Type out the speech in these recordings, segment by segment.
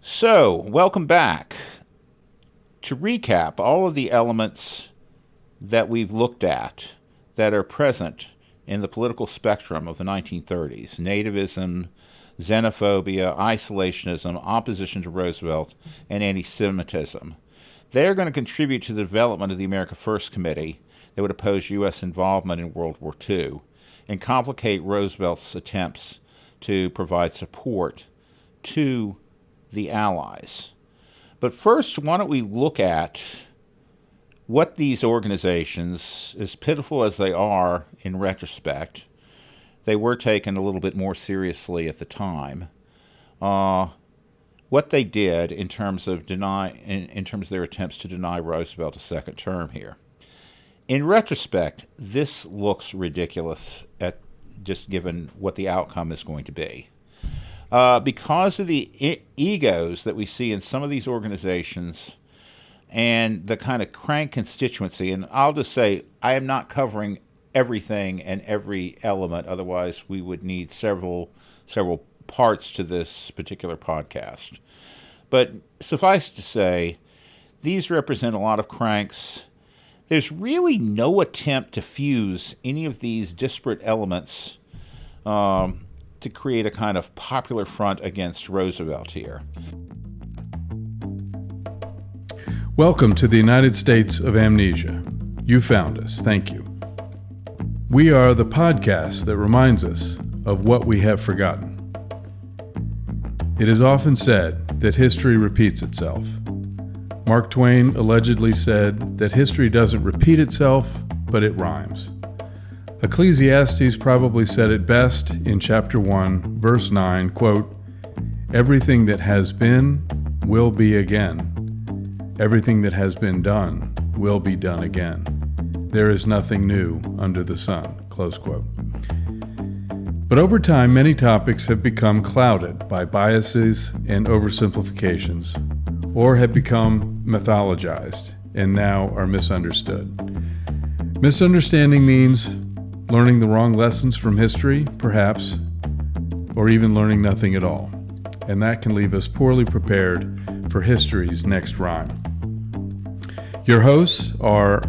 So, welcome back. To recap, all of the elements that we've looked at that are present in the political spectrum of the 1930s, nativism, xenophobia, isolationism, opposition to Roosevelt, and anti-Semitism, they're going to contribute to the development of the America First Committee that would oppose U.S. involvement in World War II and complicate Roosevelt's attempts to provide support to the Allies. But first, why don't we look at what these organizations, as pitiful as they are in retrospect, they were taken a little bit more seriously at the time, what they did in terms of in terms of their attempts to deny Roosevelt a second term here. In retrospect, this looks ridiculous at just given what the outcome is going to be. Because of the egos that we see in some of these organizations and the kind of crank constituency, and I'll just say I am not covering everything and every element, otherwise we would need several parts to this particular podcast. But suffice to say, these represent a lot of cranks. There's really no attempt to fuse any of these disparate elements to create a kind of popular front against Roosevelt here. Welcome to the United States of Amnesia. You found us. Thank you. We are the podcast that reminds us of what we have forgotten. It is often said that history repeats itself. Mark Twain allegedly said that history doesn't repeat itself, but it rhymes. Ecclesiastes probably said it best in chapter 1, verse 9, quote, "Everything that has been will be again. Everything that has been done will be done again. There is nothing new under the sun," close quote. But over time, many topics have become clouded by biases and oversimplifications, or have become mythologized and now are misunderstood. Misunderstanding means learning the wrong lessons from history, perhaps, or even learning nothing at all. And that can leave us poorly prepared for history's next rhyme. Your hosts are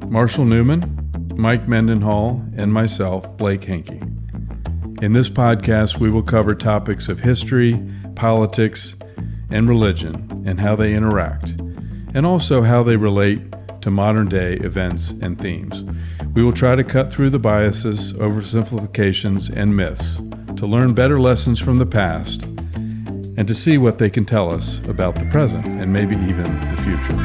Marshall Newman, Mike Mendenhall, and myself, Blake Henke. In this podcast, we will cover topics of history, politics, and religion, and how they interact, and also how they relate to modern-day events and themes. We will try to cut through the biases, oversimplifications, and myths to learn better lessons from the past and to see what they can tell us about the present and maybe even the future.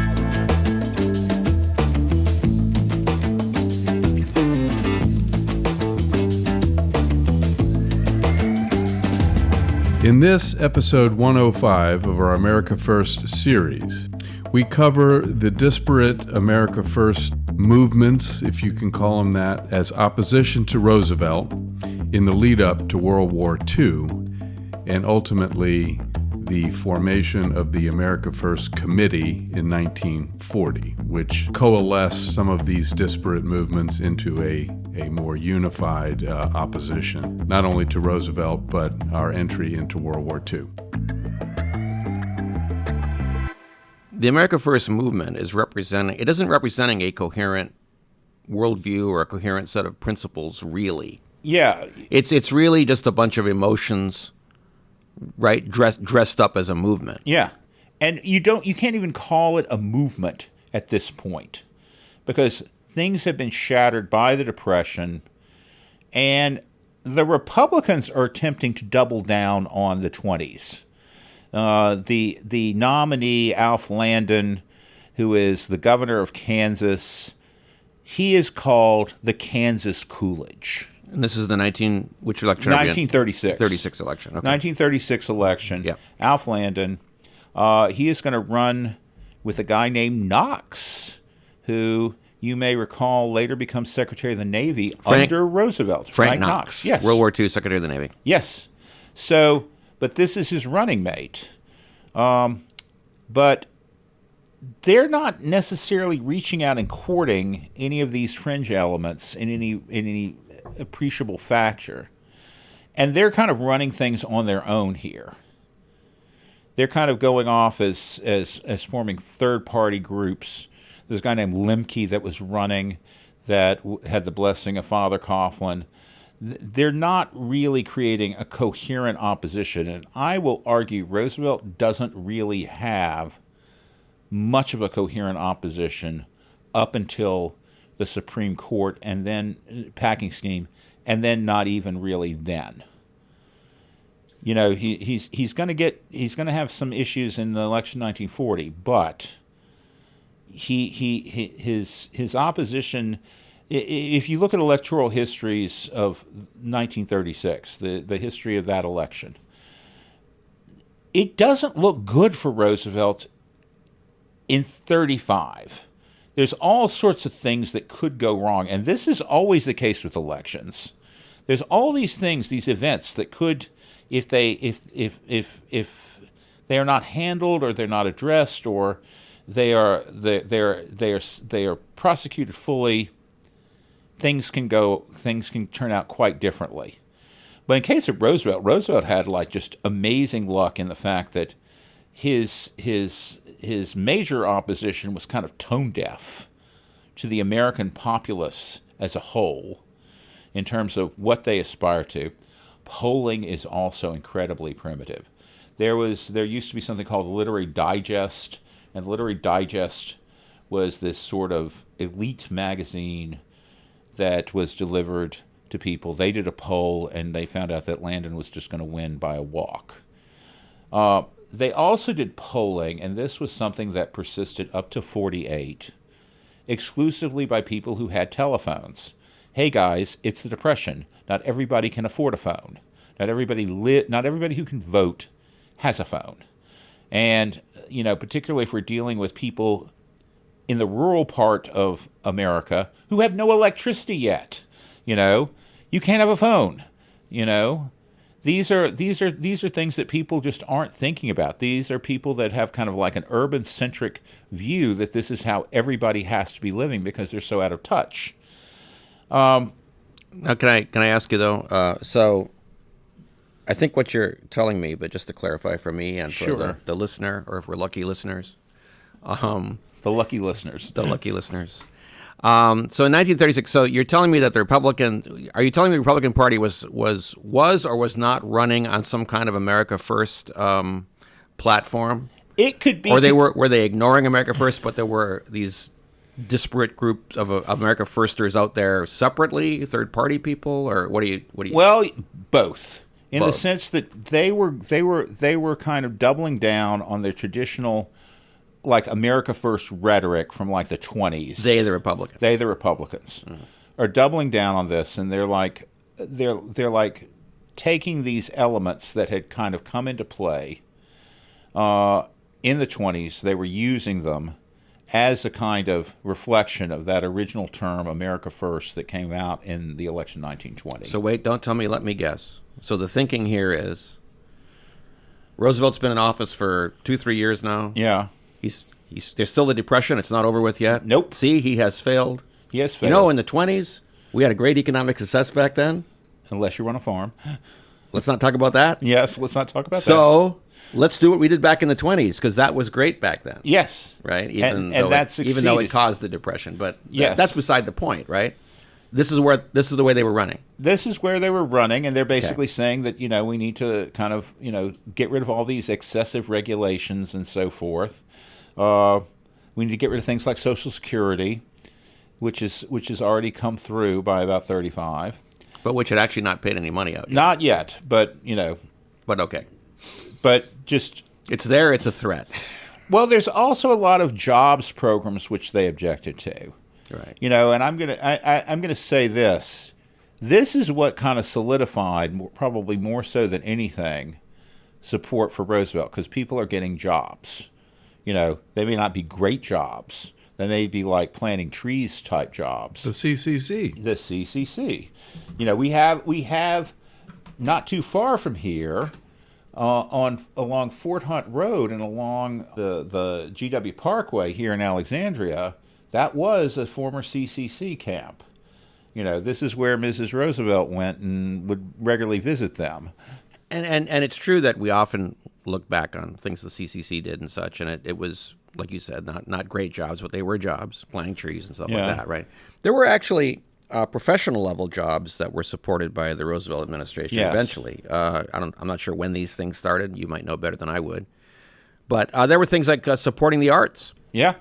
In this episode 105 of our America First series, we cover the disparate America First movements, if you can call them that, as opposition to Roosevelt in the lead up to World War II, and ultimately the formation of the America First Committee in 1940, which coalesced some of these disparate movements into a more unified opposition, not only to Roosevelt, but our entry into World War II. The America First movement isn't representing a coherent worldview or a coherent set of principles, really. Yeah. It's really just a bunch of emotions, right, dressed up as a movement. Yeah. And you can't even call it a movement at this point, because things have been shattered by the Depression, and the Republicans are attempting to double down on the 20s. The nominee, Alf Landon, who is the governor of Kansas, he is called the Kansas Coolidge. And this is the which election? 1936. 36 election. Okay. 1936 election. Yeah. Alf Landon. He is going to run with a guy named Knox, who you may recall later becomes Secretary of the Navy under Roosevelt. Frank Knox. Yes. World War II Secretary of the Navy. Yes. So, but this is his running mate. But they're not necessarily reaching out and courting any of these fringe elements in any appreciable factor. And they're kind of running things on their own here. they're kind of going off as forming third-party groups. There's a guy named Lemke that was running that had the blessing of Father Coughlin. They're not really creating a coherent opposition, and I will argue Roosevelt doesn't really have much of a coherent opposition up until the Supreme Court and then packing scheme, and then not even really then. You know, he's going to have some issues in the election 1940, but his opposition. If you look at electoral histories of 1936, the history of that election, it doesn't look good for Roosevelt in 35. There's all sorts of things that could go wrong, and this is always the case with elections. There's all these things, these events that could, if they are not handled or they're not addressed or they are prosecuted fully, things can turn out quite differently. But in case of Roosevelt had like just amazing luck in the fact that his major opposition was kind of tone deaf to the American populace as a whole in terms of what they aspire to. Polling is also incredibly primitive. There used to be something called the Literary Digest, and the Literary Digest was this sort of elite magazine that was delivered to people. They did a poll, and they found out that Landon was just going to win by a walk. They also did polling, and this was something that persisted up to 48, exclusively by people who had telephones. Hey guys, it's the Depression. Not everybody can afford a phone. Not everybody who can vote has a phone. And, you know, particularly if we're dealing with people in the rural part of America who have no electricity yet, you know, you can't have a phone, you know. These are things that people just aren't thinking about. These are people that have kind of like an urban-centric view that this is how everybody has to be living because they're so out of touch. Now, can I ask you though? So, I think what you're telling me, but just to clarify for me and for Sure. the listener, or if we're lucky listeners, The lucky listeners. the lucky listeners. So in 1936, so you're telling me that the Republican Party was or was not running on some kind of America First platform? It could be, or were they ignoring America First, but there were these disparate groups of America Firsters out there separately, third party people, or what do you? Well, both. In Both. the sense that they were kind of doubling down on their traditional, like, America First rhetoric from like the 20s. They, the Republicans. They, the Republicans, are doubling down on this, and they're like taking these elements that had kind of come into play in the 20s. They were using them as a kind of reflection of that original term, America First, that came out in the election 1920. So wait, don't tell me, let me guess. So the thinking here is Roosevelt's been in office for 2-3 years now. Yeah. There's still the Depression. It's not over with yet. Nope. See, he has failed. He has failed. You know, in the 20s, we had a great economic success back then. Unless you're on a farm. Let's not talk about that. Yes, let's not talk about that. So let's do what we did back in the 20s, because that was great back then. Yes. Right? And that succeeded. Even though it caused the Depression. But yes. That's beside the point, right? This is the way they were running. This is where they were running, and they're basically saying that, you know, we need to kind of, you know, get rid of all these excessive regulations and so forth. We need to get rid of things like Social Security, which has already come through by about 35. But which had actually not paid any money out yet. Not yet, but, you know. But okay. But just... It's there, it's a threat. Well, there's also a lot of jobs programs which they objected to. Right. You know, and I'm gonna say this. This is what kind of solidified, probably more so than anything, support for Roosevelt, because people are getting jobs. You know, they may not be great jobs. They may be like planting trees type jobs. The CCC. The CCC. You know, we have not too far from here, along Fort Hunt Road and along the GW Parkway here in Alexandria. That was a former CCC camp. You know, this is where Mrs. Roosevelt went and would regularly visit them. And it's true that we often look back on things the CCC did and such, and it was, like you said, not great jobs, but they were jobs, planting trees and stuff like that, right? There were actually professional level jobs that were supported by the Roosevelt administration eventually. I'm not sure when these things started. You might know better than I would. But there were things like supporting the arts. Yeah.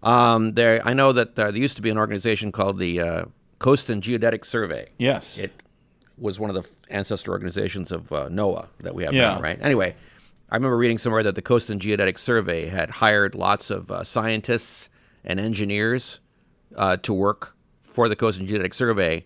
I know that there used to be an organization called the Coast and Geodetic Survey. Yes. It was one of the ancestor organizations of NOAA that we have now, right? Anyway, I remember reading somewhere that the Coast and Geodetic Survey had hired lots of scientists and engineers to work for the Coast and Geodetic Survey,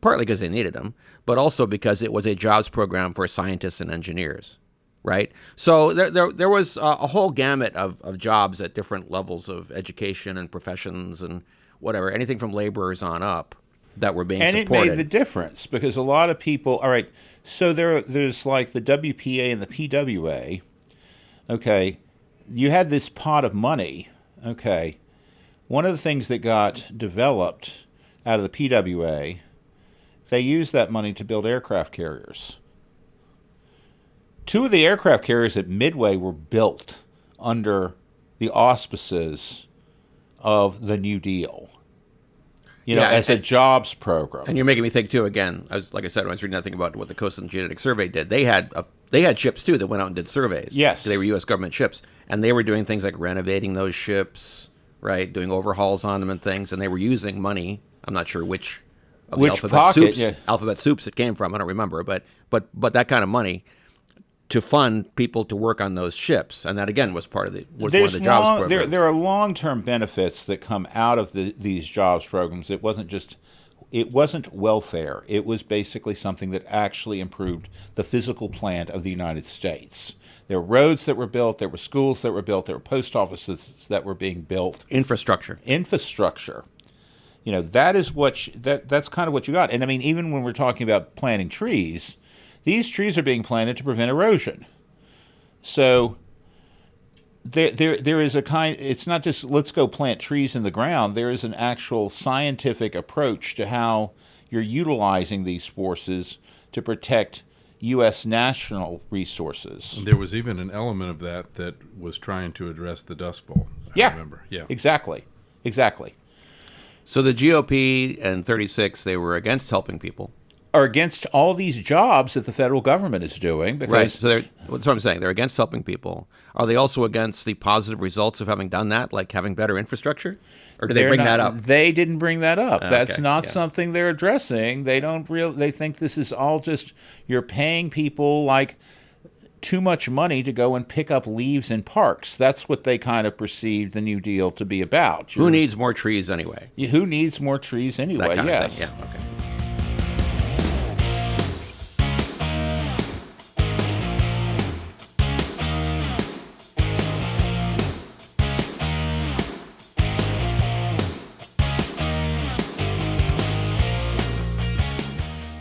partly because they needed them, but also because it was a jobs program for scientists and engineers, right? So there was a whole gamut of jobs at different levels of education and professions and whatever, anything from laborers on up, that were being supported. And it made the difference because a lot of people, all right, so there's like the WPA and the PWA, okay, you had this pot of money, okay. One of the things that got developed out of the PWA, they used that money to build aircraft carriers. 2 of the aircraft carriers at Midway were built under the auspices of the New Deal. As a jobs program. And you're making me think too. Again, like I said, when I was reading that thing about what the Coast and Geodetic Survey did, they had ships too that went out and did surveys. Yes, they were U.S. government ships, and they were doing things like renovating those ships, right, doing overhauls on them and things, and they were using money. I'm not sure which alphabet soups it came from. I don't remember, but that kind of money to fund people to work on those ships, and that again was part of one of the jobs programs. There are long-term benefits that come out of these jobs programs. It wasn't welfare. It was basically something that actually improved the physical plant of the United States. There were roads that were built. There were schools that were built. There were post offices that were being built. Infrastructure. That is that's kind of what you got. And I mean, even when we're talking about planting trees, these trees are being planted to prevent erosion. So there is a kind, it's not just let's go plant trees in the ground. There is an actual scientific approach to how you're utilizing these forces to protect U.S. national resources. There was even an element of that was trying to address the Dust Bowl. I remember. Yeah, exactly. So the GOP and 36, they were against helping people. Are against all these jobs that the federal government is doing. Because right. So that's what I'm saying. They're against helping people. Are they also against the positive results of having done that, like having better infrastructure? Or do they bring that up? They didn't bring that up. That's not something they're addressing. They think this is all just you're paying people like too much money to go and pick up leaves in parks. That's what they kind of perceived the New Deal to be about. Who needs more trees anyway? Who needs more trees anyway? That kind yes. of thing. Yeah. Okay.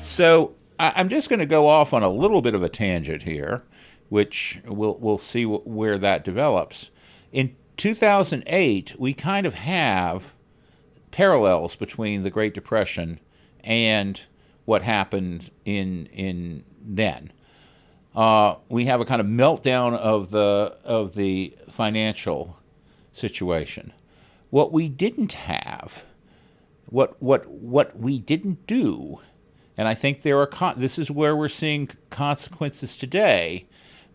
So I'm just going to go off on a little bit of a tangent here, which we'll see where that develops. In 2008, we kind of have parallels between the Great Depression and what happened in then. We have a kind of meltdown of the financial situation. What we didn't have, what we didn't do. And I think this is where we're seeing consequences today.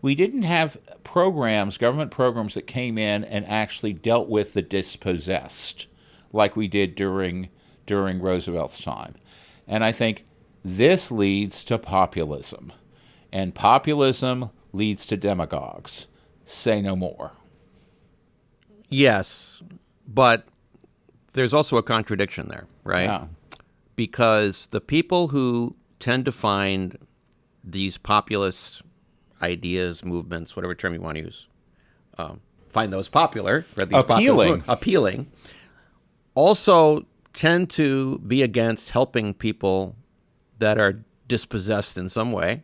We didn't have government programs that came in and actually dealt with the dispossessed like we did during Roosevelt's time. And I think this leads to populism. And populism leads to demagogues. Say no more. Yes, but there's also a contradiction there, right? Yeah. Because the people who tend to find these populist ideas, movements, whatever term you want to use, find those popular, or these appealing, also tend to be against helping people that are dispossessed in some way.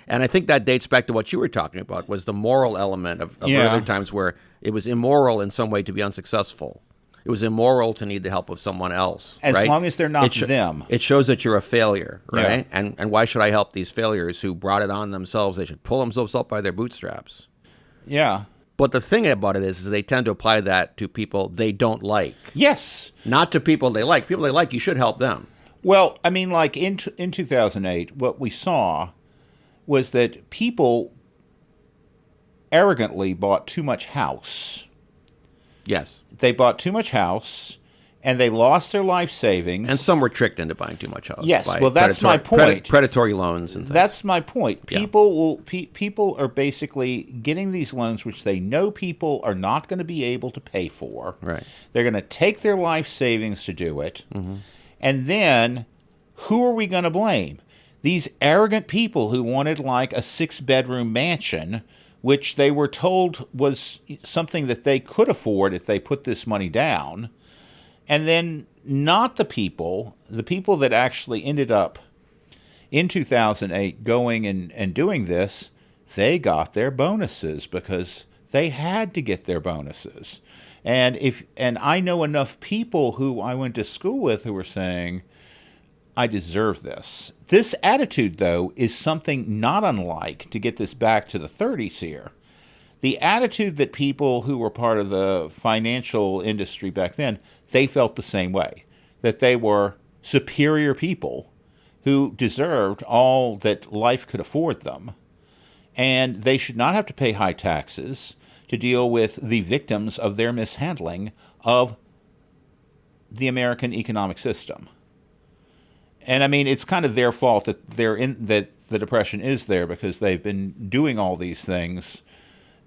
And I think that dates back to what you were talking about, was the moral element of other times where it was immoral in some way to be unsuccessful. it was immoral to need the help of someone else. As right? long as they're not them. It shows that you're a failure, right? Yeah. And why should I help these failures who brought it on themselves? They should pull themselves up by their bootstraps. Yeah. But the thing about it is they tend to apply that to people they don't like. Yes. Not to people they like. People they like, you should help them. Well, I mean, like in 2008, what we saw was that people arrogantly bought too much house. Yes. They bought too much house, and they lost their life savings. And some were tricked into buying too much house. Yes, well, that's my point. Predatory loans and things. That's my point. Yeah. People are basically getting these loans which they know people are not going to be able to pay for. Right. They're going to take their life savings to do it. And then who are we going to blame? These arrogant people who wanted like a 6-bedroom mansion, which they were told was something that they could afford if they put this money down. And then not the people that actually ended up in 2008 going and doing this, they got their bonuses because they had to get their bonuses. And I know enough people who I went to school with who were saying, I deserve this. This attitude, though, is something not unlike, to get this back to the 30s here, the attitude that people who were part of the financial industry back then, they felt the same way, that they were superior people who deserved all that life could afford them, and they should not have to pay high taxes to deal with the victims of their mishandling of the American economic system. And I mean, it's kind of their fault that that the Depression is there, because they've been doing all these things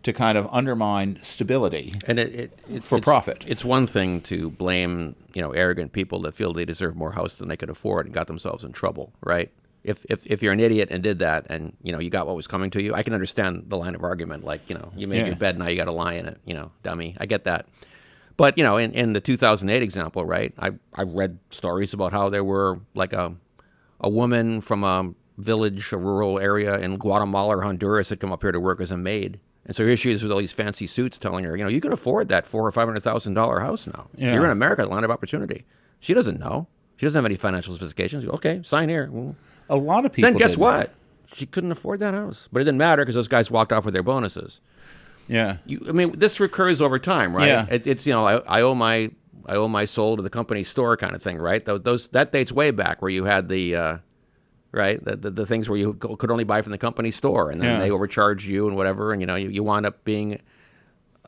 to kind of undermine stability and for profit. It's one thing to blame, arrogant people that feel they deserve more house than they could afford and got themselves in trouble, right? If you're an idiot and did that and, you got what was coming to you, I can understand the line of argument, like, you made your bed, now you got to lie in it, dummy. I get that. But, in the 2008 example, right, I read stories about how there were like a woman from a village, a rural area in Guatemala or Honduras had come up here to work as a maid. And so here she is with all these fancy suits telling her, you can afford that $400,000 or $500,000 house now. Yeah. You're in America, land of opportunity. She doesn't know. She doesn't have any financial sophistication. She goes, okay, sign here. Well, a lot of people then guess didn't. what? She couldn't afford that house. But it didn't matter because those guys walked off with their bonuses. Yeah. This recurs over time, right? Yeah. It's I owe my soul to the company store kind of thing, right? That dates way back where you had the right the things where you could only buy from the company store, and then they overcharged you and whatever, and you wound up being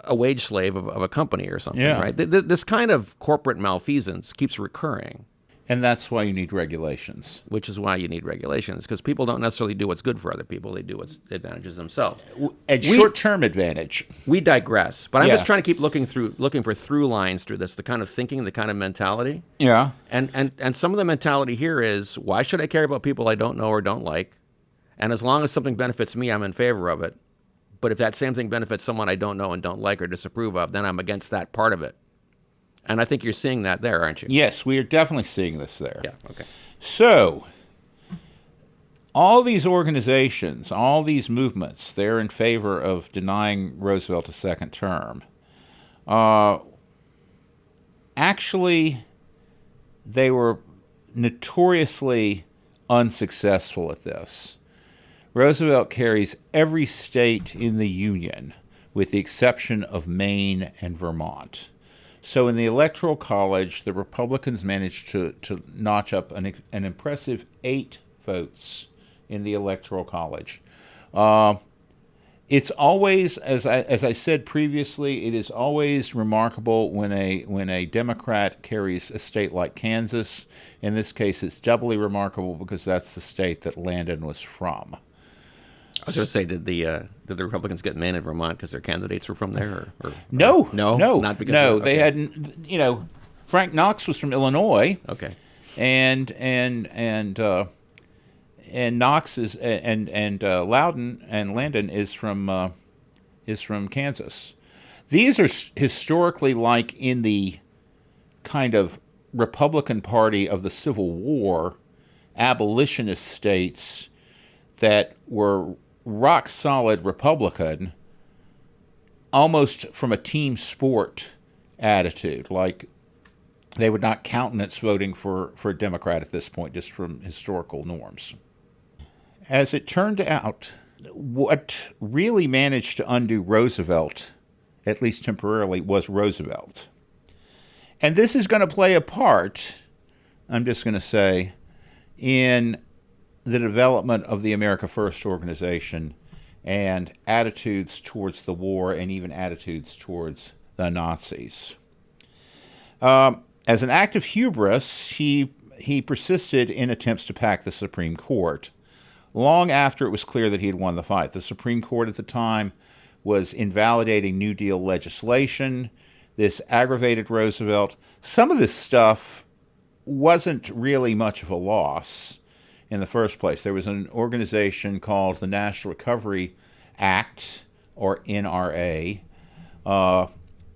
a wage slave of a company or something, right? This kind of corporate malfeasance keeps recurring. And that's why you need regulations. Which is why you need regulations, because people don't necessarily do what's good for other people. They do what's advantages themselves. And short-term advantage. We digress. But I'm just trying to keep looking for through lines through this, the kind of thinking, the kind of mentality. Yeah. And some of the mentality here is, why should I care about people I don't know or don't like? And as long as something benefits me, I'm in favor of it. But if that same thing benefits someone I don't know and don't like or disapprove of, then I'm against that part of it. And I think you're seeing that there, aren't you? Yes, we are definitely seeing this there. Yeah, okay. So, all these organizations, all these movements, they're in favor of denying Roosevelt a second term. Actually, they were notoriously unsuccessful at this. Roosevelt carries every state in the Union, with the exception of Maine and Vermont. So in the Electoral College, the Republicans managed to notch up an impressive 8 votes in the Electoral College. It's always, as I said previously, it is always remarkable when a Democrat carries a state like Kansas. In this case, it's doubly remarkable because that's the state that Landon was from. I was going to say, did the Republicans get Maine and Vermont because their candidates were from there? No, not because. No, they hadn't. Frank Knox was from Illinois. Okay. And Knox is and Loudon and Landon is from Kansas. These are historically, like in the kind of Republican Party of the Civil War, abolitionist states that were rock solid Republican, almost from a team sport attitude. Like they would not countenance voting for a Democrat at this point, just from historical norms. As it turned out, what really managed to undo Roosevelt, at least temporarily, was Roosevelt. And this is going to play a part, I'm just going to say, in the development of the America First organization and attitudes towards the war and even attitudes towards the Nazis. As an act of hubris, he persisted in attempts to pack the Supreme Court long after it was clear that he had won the fight. The Supreme Court at the time was invalidating New Deal legislation. This aggravated Roosevelt. Some of this stuff wasn't really much of a loss in the first place. There was an organization called the National Recovery Act, or NRA,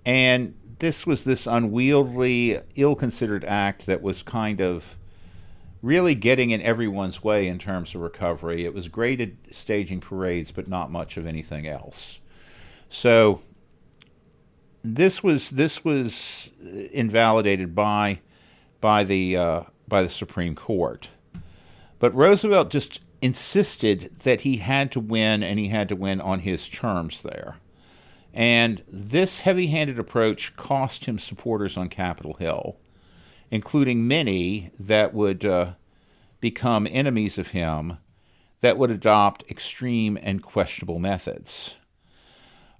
and this was this unwieldy, ill-considered act that was kind of really getting in everyone's way in terms of recovery. It was great at staging parades, but not much of anything else. So this was invalidated by the Supreme Court. But Roosevelt just insisted that he had to win, and he had to win on his terms there. And this heavy-handed approach cost him supporters on Capitol Hill, including many that would become enemies of him, that would adopt extreme and questionable methods.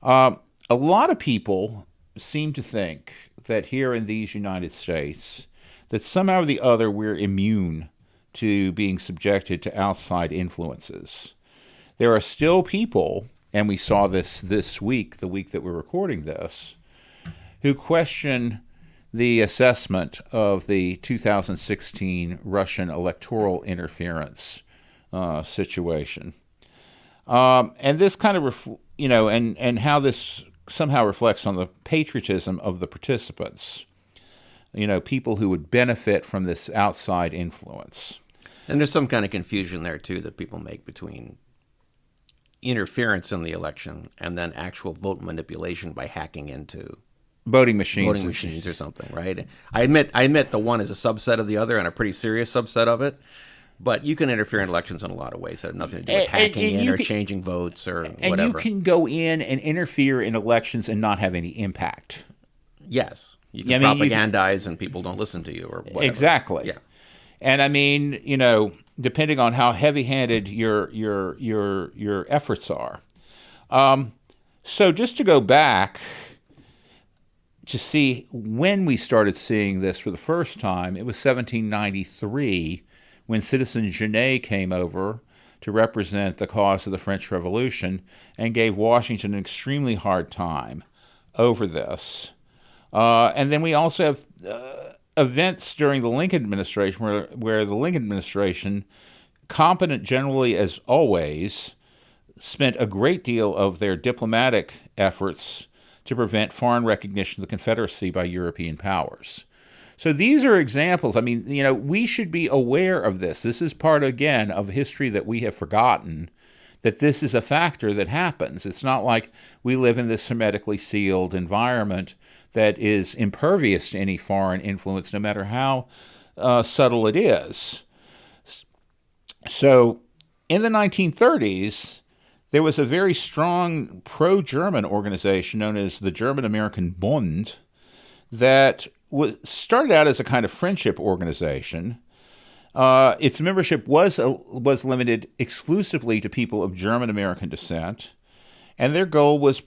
A lot of people seem to think that here in these United States, that somehow or the other we're immune to being subjected to outside influences. There are still people, and we saw this week, the week that we're recording this, who question the assessment of the 2016 Russian electoral interference situation. And this kind of, and how this somehow reflects on the patriotism of the participants, people who would benefit from this outside influence. And there's some kind of confusion there, too, that people make between interference in the election and then actual vote manipulation by hacking into voting machines or something, right? I admit the one is a subset of the other, and a pretty serious subset of it. But you can interfere in elections in a lot of ways that have nothing to do with hacking or changing votes or whatever. And you can go in and interfere in elections and not have any impact. Yes. You can propagandize and people don't listen to you or whatever. Exactly. Yeah. And I mean, depending on how heavy-handed your efforts are. So just to go back to see when we started seeing this for the first time, it was 1793 when Citizen Genet came over to represent the cause of the French Revolution and gave Washington an extremely hard time over this. And then we also have events during the Lincoln administration where the Lincoln administration, competent generally as always, spent a great deal of their diplomatic efforts to prevent foreign recognition of the Confederacy by European powers. So these are examples. I mean, we should be aware of this. This is part, again, of history that we have forgotten, that this is a factor that happens. It's not like we live in this hermetically sealed environment that is impervious to any foreign influence, no matter how subtle it is. So in the 1930s, there was a very strong pro-German organization known as the German-American Bund that started out as a kind of friendship organization. Its membership was limited exclusively to people of German-American descent, and their goal was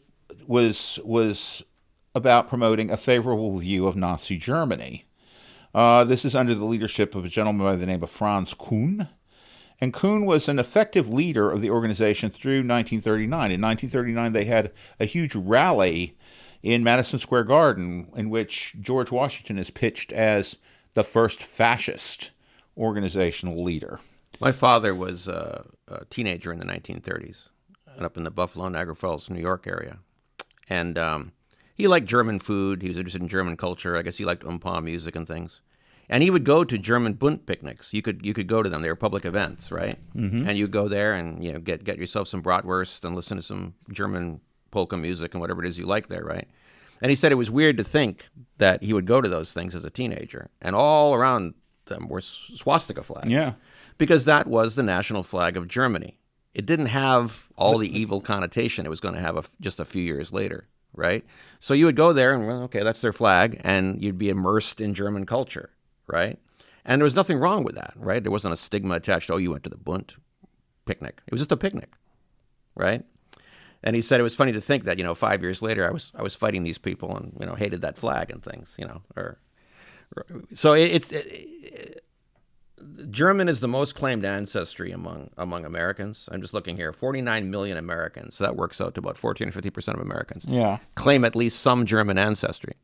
about promoting a favorable view of Nazi Germany. This is under the leadership of a gentleman by the name of Franz Kuhn. And Kuhn was an effective leader of the organization through 1939. In 1939, they had a huge rally in Madison Square Garden in which George Washington is pitched as the first fascist organizational leader. My father was a teenager in the 1930s up in the Buffalo, Niagara Falls, New York area. And he liked German food. He was interested in German culture. I guess he liked music and things. And he would go to German Bund picnics. You could go to them. They were public events, right? Mm-hmm. And you'd go there and get yourself some bratwurst and listen to some German polka music and whatever it is you like there, right? And he said it was weird to think that he would go to those things as a teenager, and all around them were swastika flags. Yeah. Because that was the national flag of Germany. It didn't have all the evil connotation it was going to have just a few years later, right? So you would go there and, well, okay, that's their flag, and you'd be immersed in German culture, right? And there was nothing wrong with that, right? There wasn't a stigma attached, oh, you went to the Bund picnic. It was just a picnic, right? And he said it was funny to think that, 5 years later, I was fighting these people and, hated that flag and things, So German is the most claimed ancestry among Americans. I'm just looking here, 49 million Americans. So that works out to about 14 or 50% of Americans claim at least some German ancestry.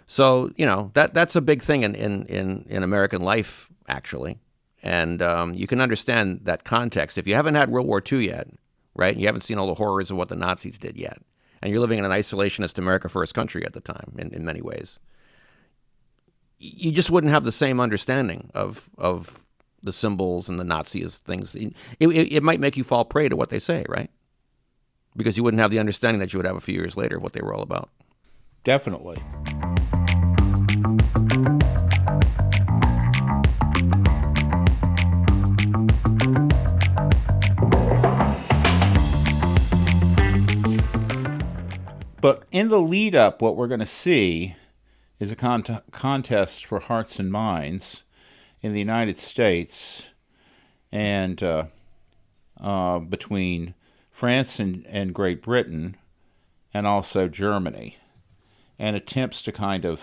So, that's a big thing in American life, actually. And you can understand that context. If you haven't had World War II yet, right, you haven't seen all the horrors of what the Nazis did yet, and you're living in an isolationist America First country at the time in many ways, you just wouldn't have the same understanding of the symbols and the Nazis things. It might make you fall prey to what they say, right? Because you wouldn't have the understanding that you would have a few years later of what they were all about. Definitely. But in the lead up, what we're going to see is a contest for hearts and minds in the United States and between France and Great Britain and also Germany, and attempts to kind of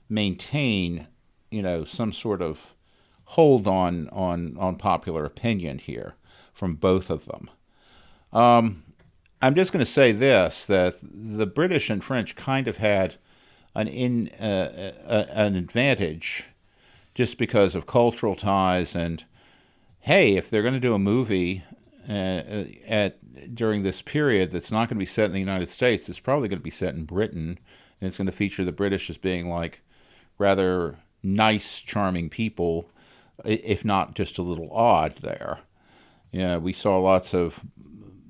maintain, some sort of hold on popular opinion here from both of them. I'm just going to say this, that the British and French kind of had an advantage just because of cultural ties. And, hey, if they're going to do a movie during this period that's not going to be set in the United States, it's probably going to be set in Britain, and it's going to feature the British as being like rather nice, charming people, if not just a little odd there. We saw lots of...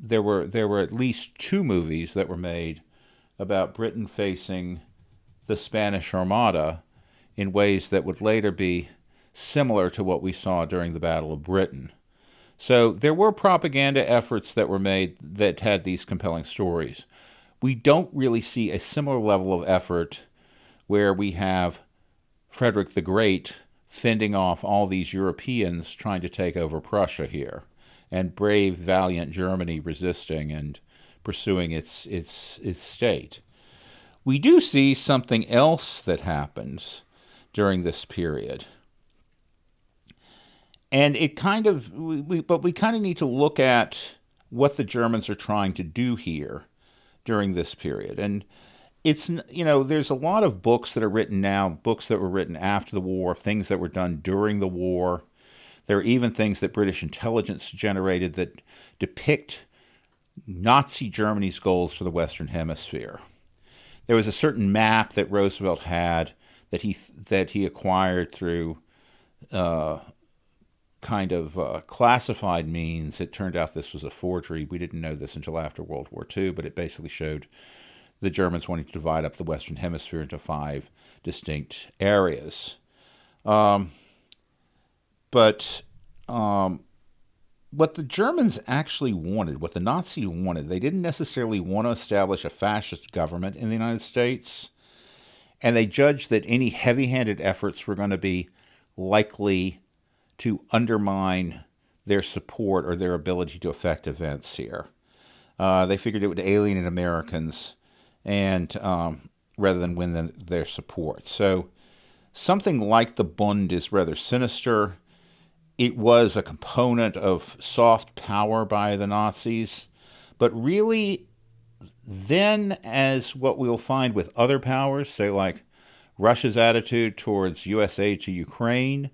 There were at least 2 movies that were made about Britain facing the Spanish Armada in ways that would later be similar to what we saw during the Battle of Britain. So there were propaganda efforts that were made that had these compelling stories. We don't really see a similar level of effort where we have Frederick the Great fending off all these Europeans trying to take over Prussia here, and brave, valiant Germany resisting and pursuing its state. We do see something else that happens during this period. And it kind of, but we kind of need to look at what the Germans are trying to do here during this period. And it's, there's a lot of books that are written now, books that were written after the war, things that were done during the war. There are even things that British intelligence generated that depict Nazi Germany's goals for the Western Hemisphere. There was a certain map that Roosevelt had that he acquired through classified means. It turned out this was a forgery. We didn't know this until after World War II, but it basically showed the Germans wanting to divide up the Western Hemisphere into 5 distinct areas. But what the Germans actually wanted, what the Nazis wanted, they didn't necessarily want to establish a fascist government in the United States, and they judged that any heavy-handed efforts were going to be likely to undermine their support or their ability to affect events here. They figured it would alienate Americans and rather than win their support. So something like the Bund is rather sinister. It was a component of soft power by the Nazis, but really then, as what we'll find with other powers, say like Russia's attitude towards U.S. aid to Ukraine,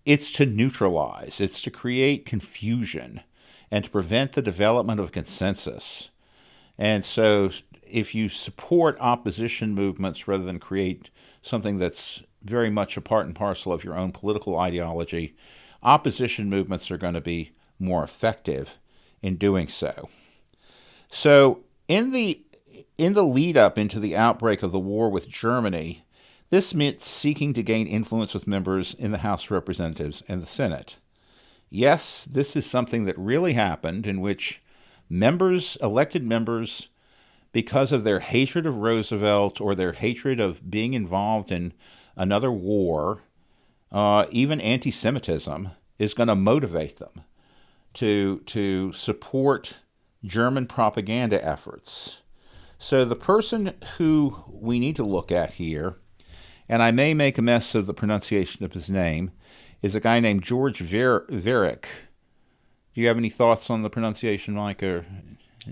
it's to neutralize, it's to create confusion and to prevent the development of consensus. And so if you support opposition movements rather than create something that's very much a part and parcel of your own political ideology, opposition movements are going to be more effective in doing so. So in the in the lead up into the outbreak of the war with Germany, this meant seeking to gain influence with members in the House of Representatives and the Senate. Yes, this is something that really happened, in which elected members, because of their hatred of Roosevelt or their hatred of being involved in another war, even anti-Semitism, is going to motivate them to support German propaganda efforts. So the person who we need to look at here, and I may make a mess of the pronunciation of his name, is a guy named George Viereck. Do you have any thoughts on the pronunciation, Mike? Or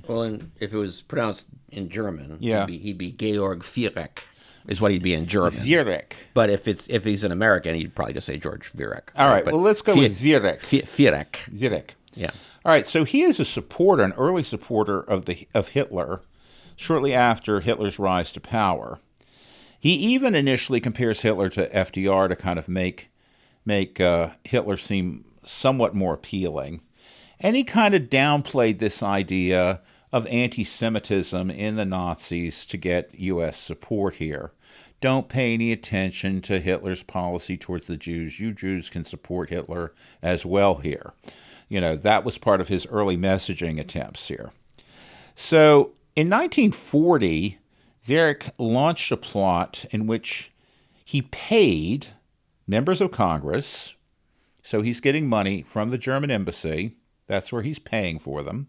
Well, if it was pronounced in German, Yeah. he'd be Georg Viereck, is what he'd be in German. Viereck. But if he's an American, he'd probably just say George Viereck. All right, But well, let's go with Viereck. Viereck. Viereck. Yeah. All right, so he is a supporter, an early supporter of Hitler, shortly after Hitler's rise to power. He even initially compares Hitler to FDR to kind of make Hitler seem somewhat more appealing. And he kind of downplayed this idea of anti-Semitism in the Nazis to get U.S. support here. Don't pay any attention to Hitler's policy towards the Jews. You Jews can support Hitler as well here. That was part of his early messaging attempts here. So in 1940, Viereck launched a plot in which he paid members of Congress, so he's getting money from the German embassy, that's where he's paying for them,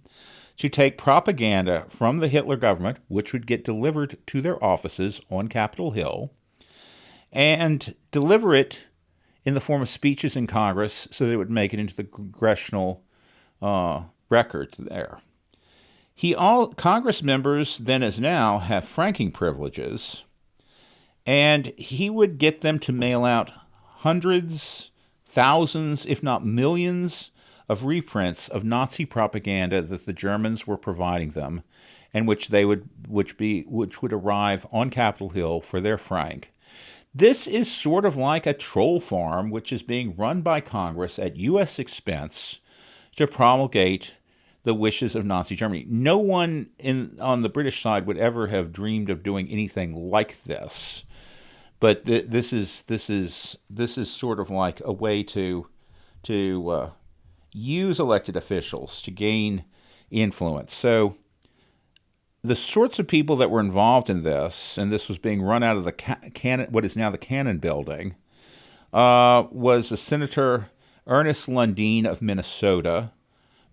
to take propaganda from the Hitler government, which would get delivered to their offices on Capitol Hill, and deliver it in the form of speeches in Congress so that it would make it into the congressional record there. Congress members, then as now, have franking privileges, and he would get them to mail out hundreds, thousands, if not millions, of reprints of Nazi propaganda that the Germans were providing them, and which would arrive on Capitol Hill for their frank. This is sort of like a troll farm which is being run by Congress at U.S. expense to promulgate the wishes of Nazi Germany. No one on the British side would ever have dreamed of doing anything like this, but this is sort of like a way to use elected officials to gain influence. So the sorts of people that were involved in this, and this was being run out of the what is now the Cannon Building, was a Senator Ernest Lundeen of Minnesota,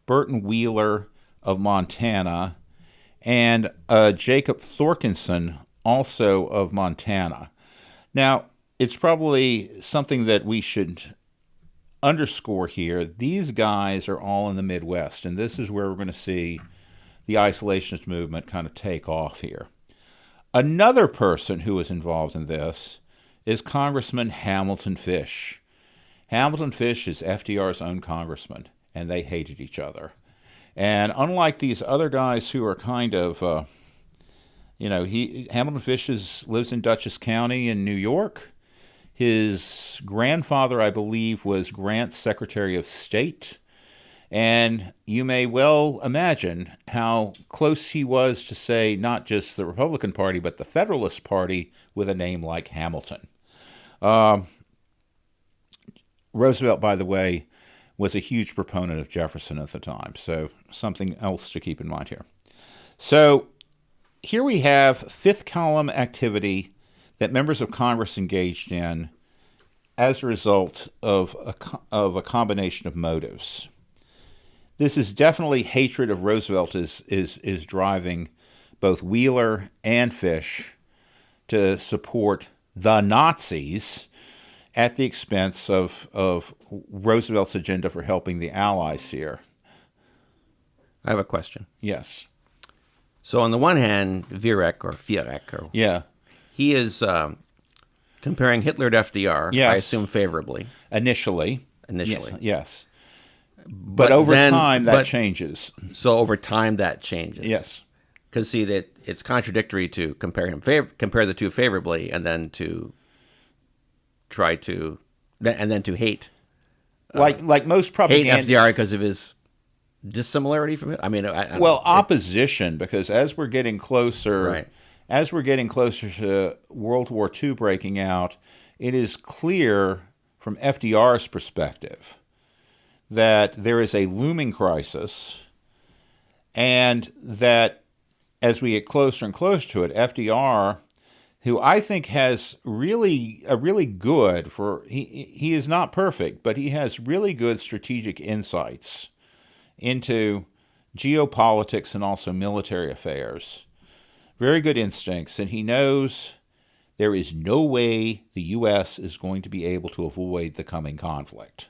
Burton Wheeler of Montana, and Jacob Thorkinson, also of Montana. Now, it's probably something that we should underscore here. These guys are all in the Midwest, and this is where we're going to see the isolationist movement kind of take off here. Another person who was involved in this is Congressman Hamilton Fish. Hamilton Fish is FDR's own congressman, and they hated each other. And unlike these other guys who are kind of, Hamilton Fish lives in Dutchess County in New York. His grandfather, I believe, was Grant's Secretary of State. And you may well imagine how close he was to, say, not just the Republican Party, but the Federalist Party with a name like Hamilton. Roosevelt, by the way, was a huge proponent of Jefferson at the time, so something else to keep in mind here. So here we have fifth column activity that members of Congress engaged in as a result of a combination of motives. This is definitely hatred of Roosevelt is driving both Wheeler and Fish to support the Nazis at the expense of Roosevelt's agenda for helping the Allies here. I have a question. Yes. So on the one hand, Viereck, Yeah. he is comparing Hitler to FDR, Yes. I assume favorably. Initially. Yes. But over time, that changes. So over time, that changes. Yes. Because see that it's contradictory to compare the two favorably, and then to try to, and then to hate. Like most propaganda. Hate FDR because of his dissimilarity from it? I mean, well, opposition, because as we're getting closer, Right. as we're getting closer to World War II breaking out, it is clear from FDR's perspective that there is a looming crisis, and that as we get closer and closer to it, FDR, who I think has really good he is not perfect, but he has really good strategic insights into geopolitics and also military affairs. Very good instincts, and he knows there is no way the U.S. is going to be able to avoid the coming conflict.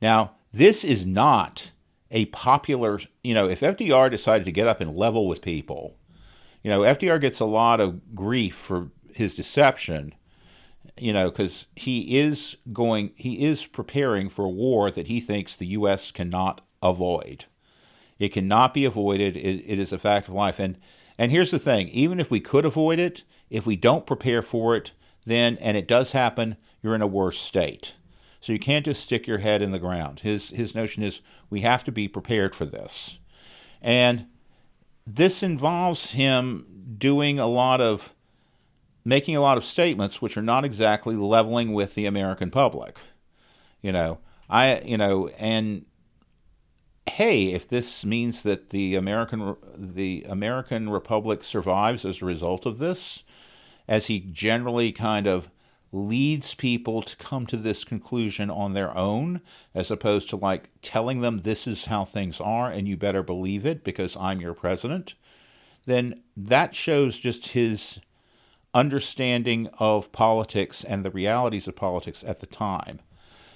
Now, this is not a popular, if FDR decided to get up and level with people, FDR gets a lot of grief for his deception, because he is preparing for a war that he thinks the U.S. cannot avoid. It cannot be avoided. It is a fact of life. And here's the thing: even if we could avoid it, if we don't prepare for it, then, and it does happen, you're in a worse state. So you can't just stick your head in the ground. His notion is we have to be prepared for this. And this involves him making a lot of statements which are not exactly leveling with the American public. And hey, if this means that the American Republic survives as a result of this, as he generally kind of leads people to come to this conclusion on their own, as opposed to like telling them this is how things are and you better believe it because I'm your president, then that shows just his understanding of politics and the realities of politics at the time.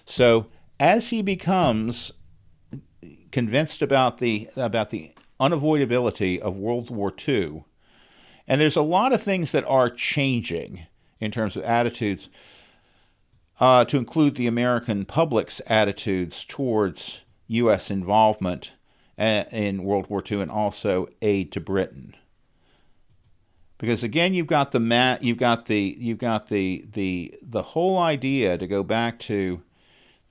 So as he becomes convinced about the unavoidability of World War II, and there's a lot of things that are changing in terms of attitudes, to include the American public's attitudes towards U.S. involvement in World War II and also aid to Britain. Because again, you've got the whole idea, to go back to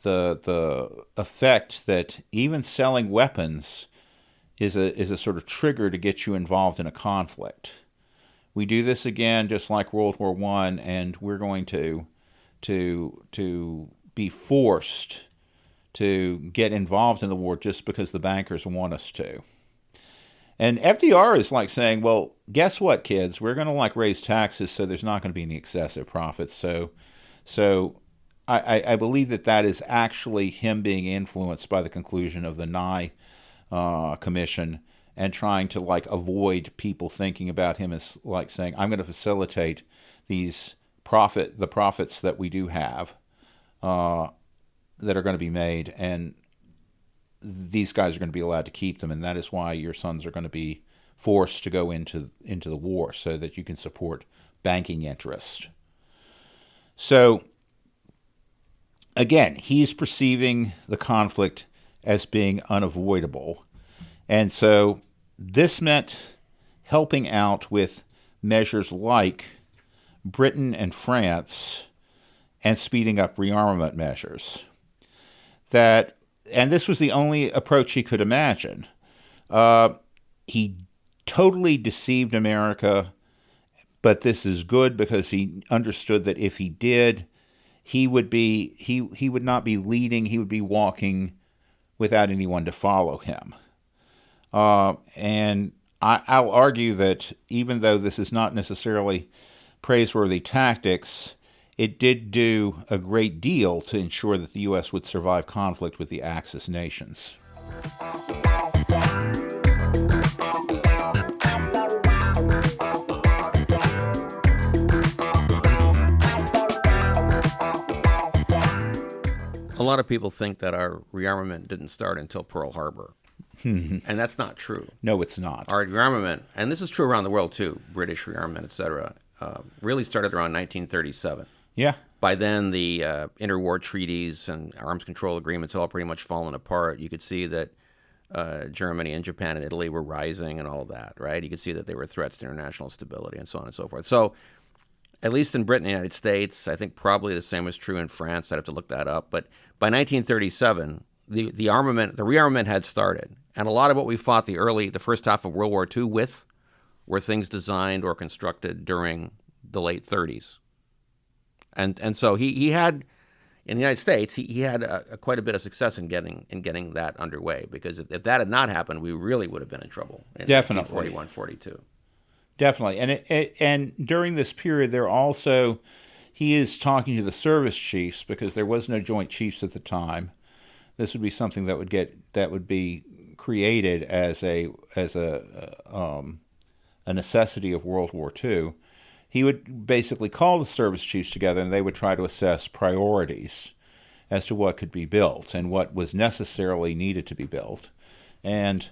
the effect that even selling weapons is a sort of trigger to get you involved in a conflict. We do this again, just like World War I, and we're going to be forced to get involved in the war just because the bankers want us to. And FDR is like saying, well, guess what, kids? We're going to like raise taxes so there's not going to be any excessive profits. So I believe that is actually him being influenced by the conclusion of the Nye Commission, and trying to like avoid people thinking about him as like saying, I'm going to facilitate the profits that we do have, that are going to be made, and these guys are going to be allowed to keep them, and that is why your sons are going to be forced to go into the war so that you can support banking interest. So again, he's perceiving the conflict as being unavoidable, and so this meant helping out with measures like Britain and France and speeding up rearmament measures. And this was the only approach he could imagine. He totally deceived America, but this is good because he understood that if he did, he would not be leading, he would be walking without anyone to follow him. And I'll argue that even though this is not necessarily praiseworthy tactics, it did do a great deal to ensure that the U.S. would survive conflict with the Axis nations. A lot of people think that our rearmament didn't start until Pearl Harbor. And that's not true. No, it's not. Our rearmament, and this is true around the world too, British rearmament, etc., really started around 1937. Yeah. By then, the interwar treaties and arms control agreements all pretty much fallen apart. You could see that Germany and Japan and Italy were rising and all of that, right? You could see that they were threats to international stability and so on and so forth. So at least in Britain and the United States, I think probably the same was true in France. I'd have to look that up. But by 1937, the rearmament had started. And a lot of what we fought the first half of World War II with were things designed or constructed during the late 30s. And so he had, in the United States, he had quite a bit of success in getting that underway, because if that had not happened, we really would have been in trouble in Definitely. 1941, 42. Definitely. And during this period, he is talking to the service chiefs, because there was no joint chiefs at the time. This would be something that would be created as a necessity of World War II. He would basically call the service chiefs together, and they would try to assess priorities as to what could be built and what was necessarily needed to be built. And,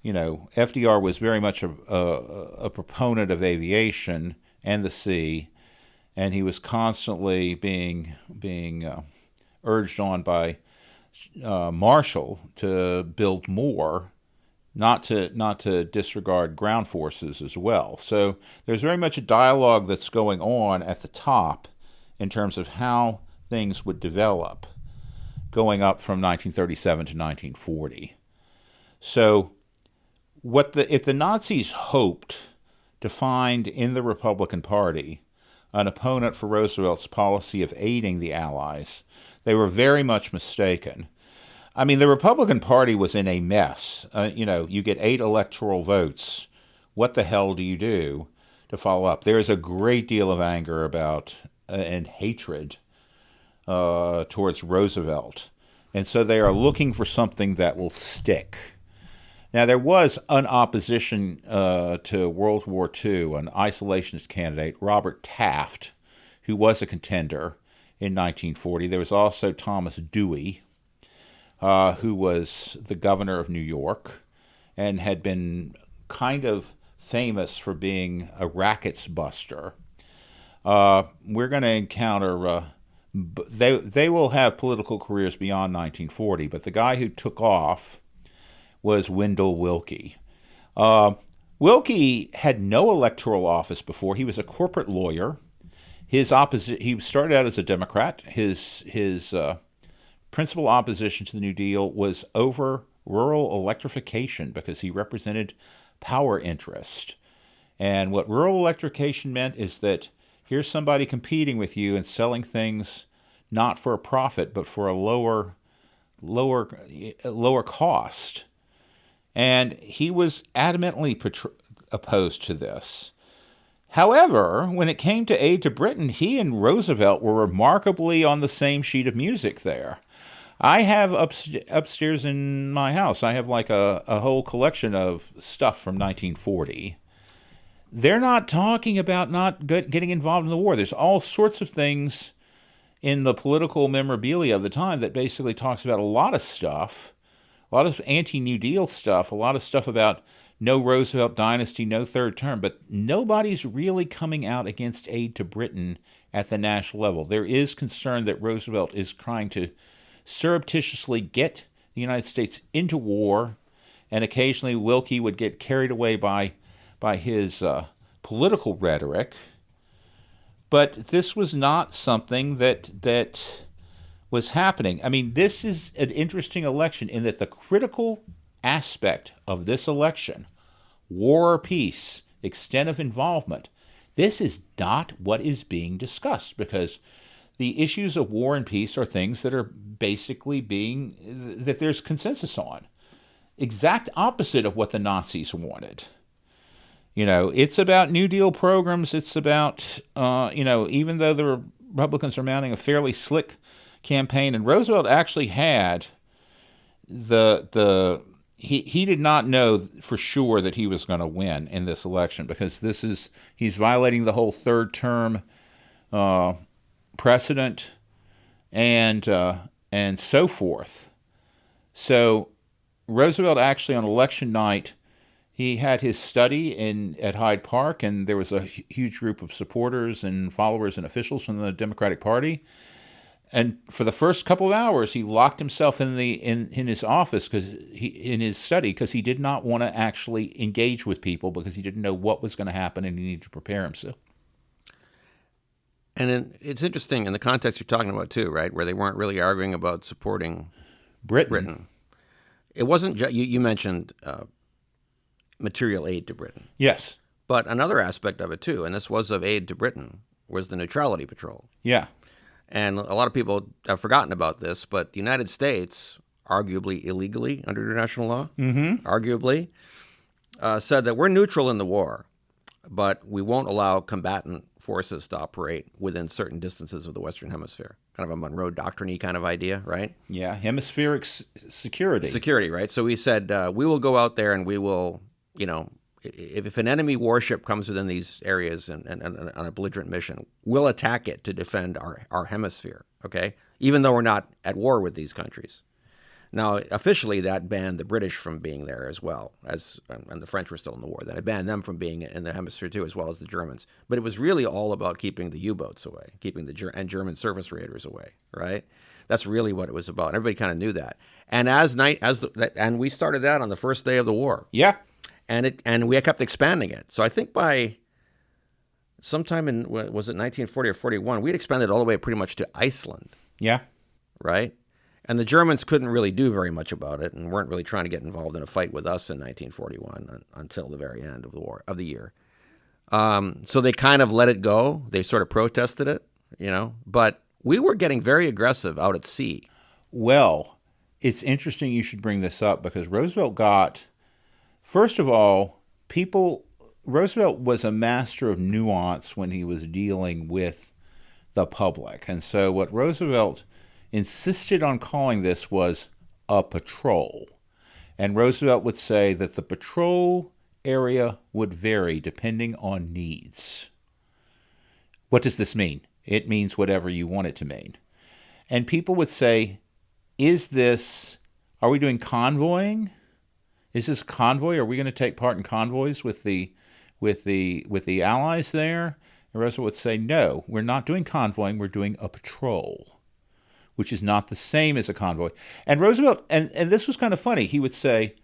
FDR was very much a proponent of aviation and the sea, and he was constantly being urged on by Marshall to build more, not to disregard ground forces as well. So there's very much a dialogue that's going on at the top in terms of how things would develop going up from 1937 to 1940. So if the Nazis hoped to find in the Republican Party an opponent for Roosevelt's policy of aiding the Allies, they were very much mistaken. I mean, the Republican Party was in a mess. You get 8 electoral votes. What the hell do you do to follow up? There is a great deal of anger about and hatred towards Roosevelt. And so they are looking for something that will stick. Now, there was an opposition to World War II, an isolationist candidate, Robert Taft, who was a contender in 1940. There was also Thomas Dewey, who was the governor of New York and had been kind of famous for being a rackets buster. We're going to encounter... They will have political careers beyond 1940, but the guy who took off was Wendell Willkie. Willkie had no electoral office before. He was a corporate lawyer. He started out as a Democrat. His principal opposition to the New Deal was over rural electrification, because he represented power interest. And what rural electrification meant is that here's somebody competing with you and selling things not for a profit, but for a lower cost. And he was adamantly opposed to this. However, when it came to aid to Britain, he and Roosevelt were remarkably on the same sheet of music there. I have upstairs in my house, I have like a whole collection of stuff from 1940. They're not talking about not getting involved in the war. There's all sorts of things in the political memorabilia of the time that basically talks about a lot of stuff, a lot of anti-New Deal stuff, a lot of stuff about no Roosevelt dynasty, no third term, but nobody's really coming out against aid to Britain at the national level. There is concern that Roosevelt is trying to surreptitiously get the United States into war, and occasionally Willkie would get carried away by his political rhetoric. But this was not something that was happening. I mean, this is an interesting election in that the critical aspect of this election, war or peace, extent of involvement, this is not what is being discussed, because the issues of war and peace are things that are basically that there's consensus on. Exact opposite of what the Nazis wanted. It's about New Deal programs. It's about, even though the Republicans are mounting a fairly slick campaign, and Roosevelt actually had he did not know for sure that he was going to win in this election, because he's violating the whole third term precedent and so forth. So Roosevelt actually on election night, he had his study at Hyde Park, and there was a huge group of supporters and followers and officials from the Democratic Party. And for the first couple of hours, he locked himself in his office, in his study, because he did not want to actually engage with people, because he didn't know what was going to happen and he needed to prepare himself. And it's interesting in the context you're talking about too, right, where they weren't really arguing about supporting Britain. It wasn't you mentioned material aid to Britain, Yes. but another aspect of it too, and this was of aid to Britain, was the neutrality patrol. Yeah. And a lot of people have forgotten about this, but the United States, arguably illegally under international law, arguably, said that we're neutral in the war, but we won't allow combatant forces to operate within certain distances of the Western Hemisphere. Kind of a Monroe Doctrine-y kind of idea, right? Yeah. Hemispheric security. Security, right? So we said, we will go out there and we will, if an enemy warship comes within these areas and on a belligerent mission, we'll attack it to defend our hemisphere, okay? Even though we're not at war with these countries. Now, officially, that banned the British from being there as well, and the French were still in the war. Then it banned them from being in the hemisphere too, as well as the Germans. But it was really all about keeping the U-boats away, keeping the German surface raiders away, right? That's really what it was about. Everybody kind of knew that. And and we started that on the first day of the war. Yeah. And we kept expanding it. So I think by sometime in, was it 1940 or 41, we'd expanded all the way pretty much to Iceland. Yeah. Right? And the Germans couldn't really do very much about it and weren't really trying to get involved in a fight with us in 1941 until the very end of the year. So they kind of let it go. They sort of protested it, but we were getting very aggressive out at sea. Well, it's interesting you should bring this up because Roosevelt got, first of all, Roosevelt was a master of nuance when he was dealing with the public. And so what Roosevelt insisted on calling this was a patrol. And Roosevelt would say that the patrol area would vary depending on needs. What does this mean? It means whatever you want it to mean. And people would say, are we doing convoying? Is this a convoy? Are we going to take part in convoys with the Allies there? And Roosevelt would say, no, we're not doing convoying, we're doing a patrol, which is not the same as a convoy. And Roosevelt, and this was kind of funny, he would say,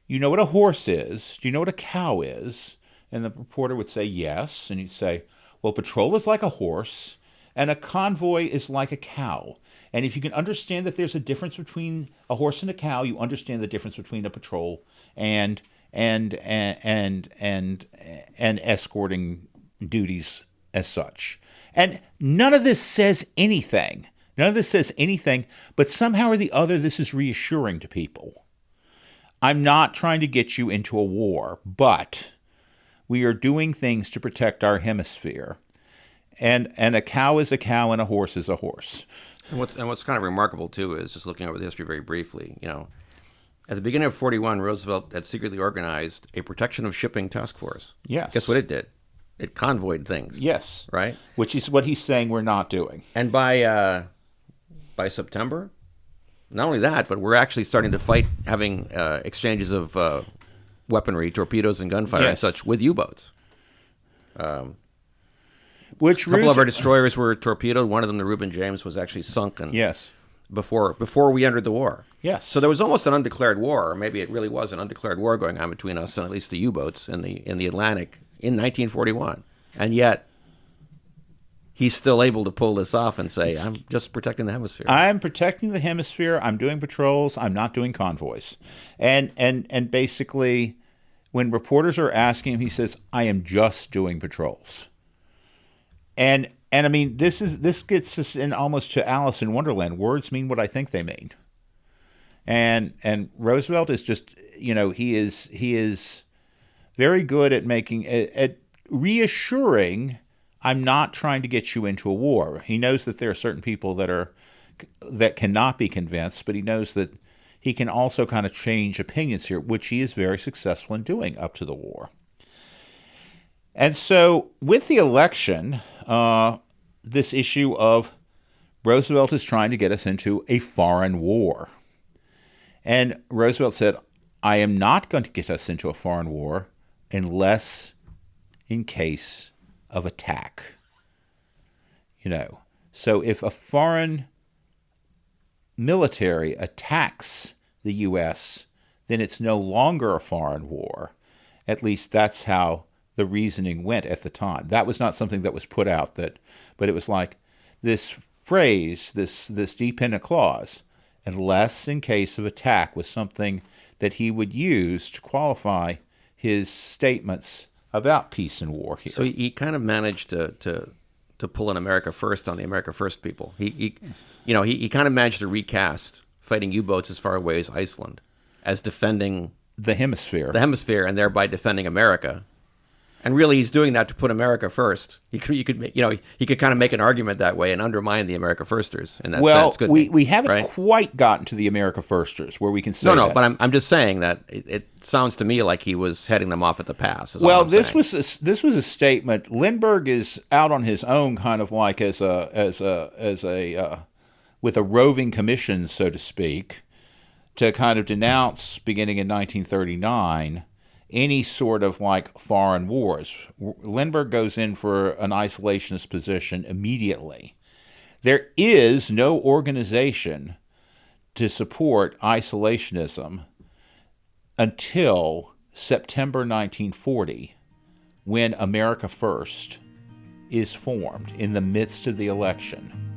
you know what a horse is? Do you know what a cow is? And the reporter would say, yes. And he'd say, well, patrol is like a horse, and a convoy is like a cow. And if you can understand that there's a difference between a horse and a cow, you understand the difference between a patrol and escorting duties as such. And none of this says anything. But somehow or the other, this is reassuring to people. I'm not trying to get you into a war, but we are doing things to protect our hemisphere. And a cow is a cow and a horse is a horse. And what's kind of remarkable, too, is just looking over the history very briefly, at the beginning of 41, Roosevelt had secretly organized a protection of shipping task force. Yes. Guess what it did? It convoyed things. Yes. Right? Which is what he's saying we're not doing. And by September, not only that, but we're actually starting to fight, having exchanges of weaponry, torpedoes and gunfire and such with U-boats. A couple of our destroyers were torpedoed. One of them, the Reuben James, was actually sunken. Yes. Before we entered the war. Yes. So there was almost an undeclared war, or maybe it really was an undeclared war going on between us and at least the U-boats in the Atlantic in 1941. And yet he's still able to pull this off and say, I'm just protecting the hemisphere. I'm protecting the hemisphere. I'm doing patrols. I'm not doing convoys. And basically, when reporters are asking him, he says, I am just doing patrols. And I mean, this gets us in almost to Alice in Wonderland. Words mean what I think they mean. And Roosevelt is just, he is very good at reassuring, I'm not trying to get you into a war. He knows that there are certain people that cannot be convinced, but he knows that he can also kind of change opinions here, which he is very successful in doing up to the war. And so with the election, this issue of Roosevelt is trying to get us into a foreign war. And Roosevelt said, I am not going to get us into a foreign war unless in case of attack. So if a foreign military attacks the U.S., then it's no longer a foreign war. At least that's how the reasoning went at the time. That was not something that was put out, but it was like this phrase, this dependent clause, unless in case of attack, was something that he would use to qualify his statements about peace and war here. So he kind of managed to pull an America First on the America First people. He kind of managed to recast fighting U-boats as far away as Iceland as defending the hemisphere, and thereby defending America. And really, he's doing that to put America first. He could kind of make an argument that way and undermine the America Firsters in that sense. Well, we haven't quite gotten to the America Firsters where we can say no. But I'm just saying that it sounds to me like he was heading them off at the pass. Well, this was a statement. Lindbergh is out on his own, kind of like as a with a roving commission, so to speak, to kind of denounce, beginning in 1939, any sort of like foreign wars. Lindbergh goes in for an isolationist position immediately. There is no organization to support isolationism until September 1940, when America First is formed in the midst of the election.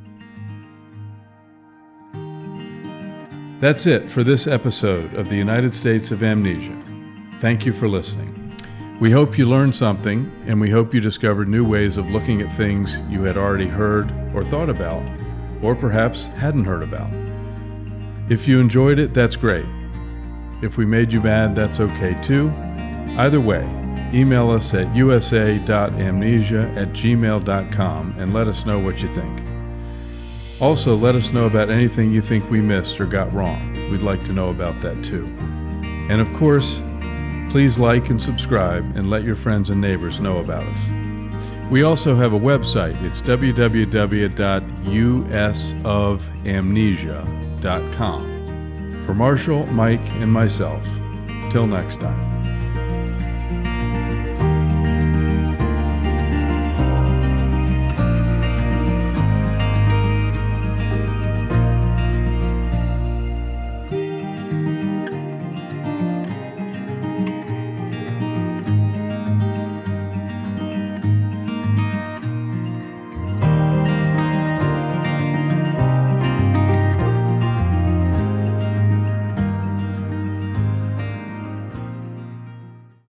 That's it for this episode of the United States of Amnesia. Thank you for listening. We hope you learned something, and we hope you discovered new ways of looking at things you had already heard or thought about, or perhaps hadn't heard about. If you enjoyed it, that's great. If we made you mad, that's okay too. Either way, email us at usa.amnesia@gmail.com and let us know what you think. Also, let us know about anything you think we missed or got wrong. We'd like to know about that too. And of course, please like and subscribe and let your friends and neighbors know about us. We also have a website. It's www.usofamnesia.com. For Marshall, Mike, and myself, till next time.